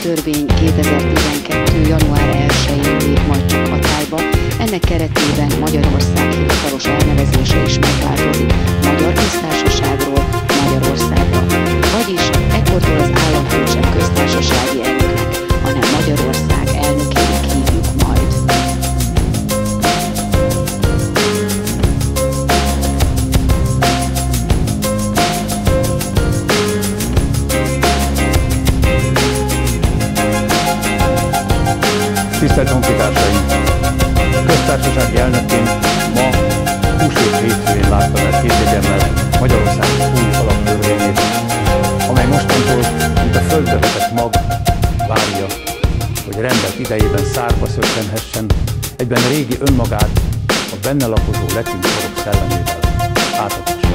alaptörvény 2012. január 1-én lép majd csak hatályba, ennek keretében Magyarország hivatalos elnevezése is megváltozik Magyar Köztársaságról Magyarországra. Vagyis ekkortól az államfőt sem köztársasági elnöknek, hanem Magyarország elnökének hívjuk majd. Tisztelt honfitársaim! Köztársasági elnökként ma húsvét hétfőjén láttam el két jegyemmel Magyarország új alaptörvényét, amely mostantól, mint a földbe vetett mag, várja, hogy rendet idejében szárba szökkenhessen, egyben régi önmagát a benne lakozó letűnt sorok szellemével átadhassa.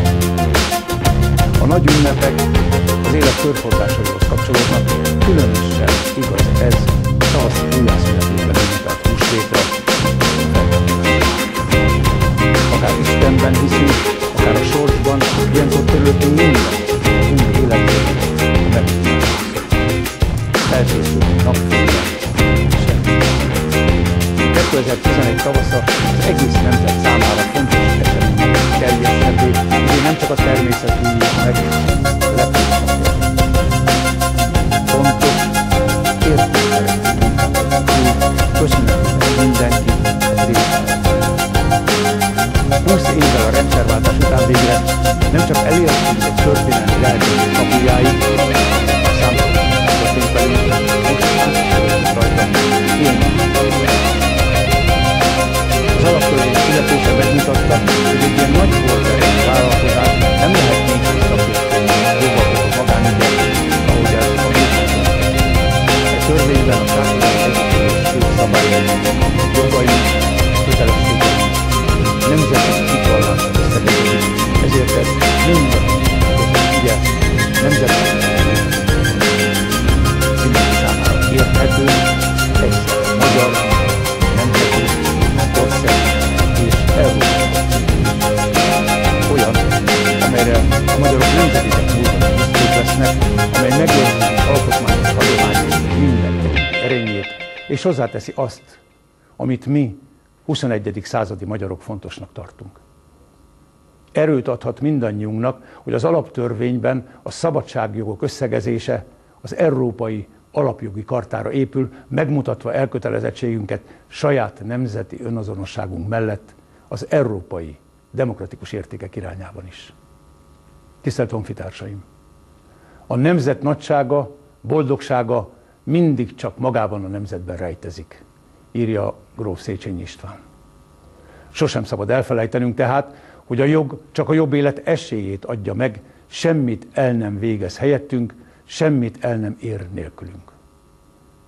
A nagy ünnepek az élet körfordásaihoz kapcsolódnak, különösen igaz ez tavaszi újjászületésben ünnepelt húsvétre. Akár Istenben hiszünk, akár a sorsban, ilyenkor körülöttünk minden új életben megmutatkozik. Elkészültünk napfényben, semmi. 2011 tavasza az egész nemzet számára fontos események teljesebbé, így nem csak a természet újját meg, lepődnek. Fontos, értékelhető munkát, köszönhetően mindenki a részben. 20 évvel a rendszerváltás után végre nem csak elértünk egy történelmi lehetőség kapujáig, a számtalan történt belül, most átszólunk rajta élmény. Az alaptörvény születése megmutatta, hogy egy ilyen nagy forderejű vállalkozás nem lehet nincs szakértően jóvalkozó magánügyet, ahogy ez a múltban. Egy törvényben a társadalmi együttélés szabályai, jogai, kötelességei, nemzeti hitvallásra összegezik, ezért ez minden ugye nemzeti mindenki számára érthető, egyszer magyar, nemzeti, ország és európai olyan, amelyre a magyarok nemzetileg múltan büszkék lesznek, amely megőrzi alkotmányos hagyományos minden erényét, és hozzáteszi azt, amit mi 21. századi magyarok fontosnak tartunk. Erőt adhat mindannyiunknak, hogy az alaptörvényben a szabadságjogok összegezése az Európai Alapjogi Chartára épül, megmutatva elkötelezettségünket saját nemzeti önazonosságunk mellett az európai demokratikus értékek irányában is. Tisztelt honfitársaim! A nemzet nagysága, boldogsága mindig csak magában a nemzetben rejtezik, írja gróf Széchenyi István. Sosem szabad elfelejtenünk tehát, hogy a jog csak a jobb élet esélyét adja meg, semmit el nem végez helyettünk, semmit el nem ér nélkülünk.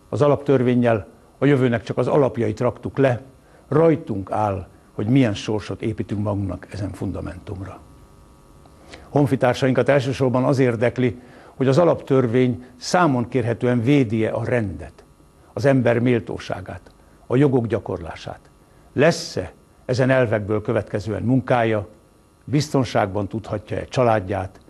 Az alaptörvénnyel a jövőnek csak az alapjait raktuk le, rajtunk áll, hogy milyen sorsot építünk magunknak ezen fundamentumra. Honfitársainkat elsősorban az érdekli, hogy az alaptörvény számon kérhetően védi-e a rendet, az ember méltóságát, a jogok gyakorlását. Lesz-e ezen elvekből következően munkája, biztonságban tudhatja-e családját,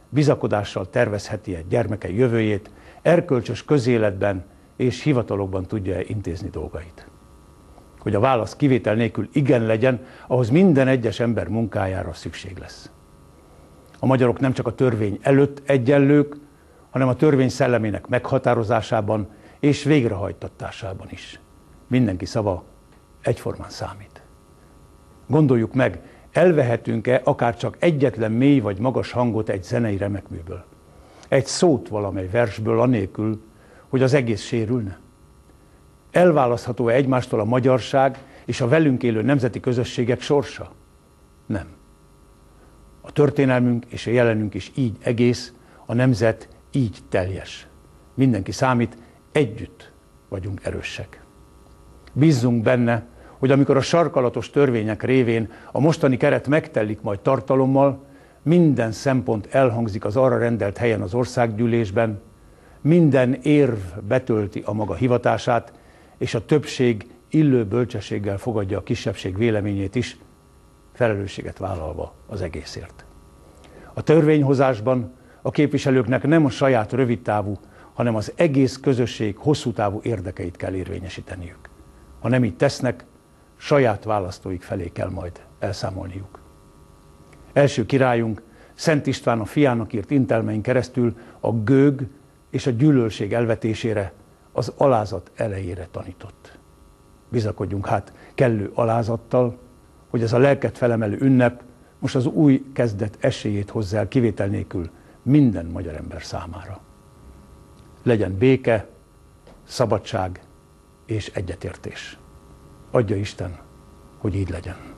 bizakodással tervezheti-e gyermekei jövőjét, erkölcsös közéletben és hivatalokban tudja-e intézni dolgait. Hogy a válasz kivétel nélkül igen legyen, ahhoz minden egyes ember munkájára szükség lesz. A magyarok nem csak a törvény előtt egyenlők, hanem a törvény szellemének meghatározásában és végrehajtatásában is. Mindenki szava egyformán számít. Gondoljuk meg, elvehetünk-e akár csak egyetlen mély vagy magas hangot egy zenei remekműből? Egy szót valamely versből anélkül, hogy az egész sérülne? Elválasztható-e egymástól a magyarság és a velünk élő nemzeti közösségek sorsa? Nem. A történelmünk és a jelenünk is így egész, a nemzet így teljes. Mindenki számít, együtt vagyunk erősek. Bízzunk benne, hogy amikor a sarkalatos törvények révén a mostani keret megtelik majd tartalommal, minden szempont elhangzik az arra rendelt helyen az országgyűlésben, minden érv betölti a maga hivatását, és a többség illő bölcsességgel fogadja a kisebbség véleményét is, felelősséget vállalva az egészért. A törvényhozásban a képviselőknek nem a saját rövidtávú, hanem az egész közösség hosszú távú érdekeit kell érvényesíteniük. Ha nem így tesznek, saját választóik felé kell majd elszámolniuk. Első királyunk, Szent István a fiának írt intelmein keresztül a gőg és a gyűlölség elvetésére, az alázat elejére tanított. Bizakodjunk hát kellő alázattal, hogy ez a lelket felemelő ünnep most az új kezdet esélyét hozzá el kivétel nélkül minden magyar ember számára. Legyen béke, szabadság és egyetértés. Adja Isten, hogy így legyen.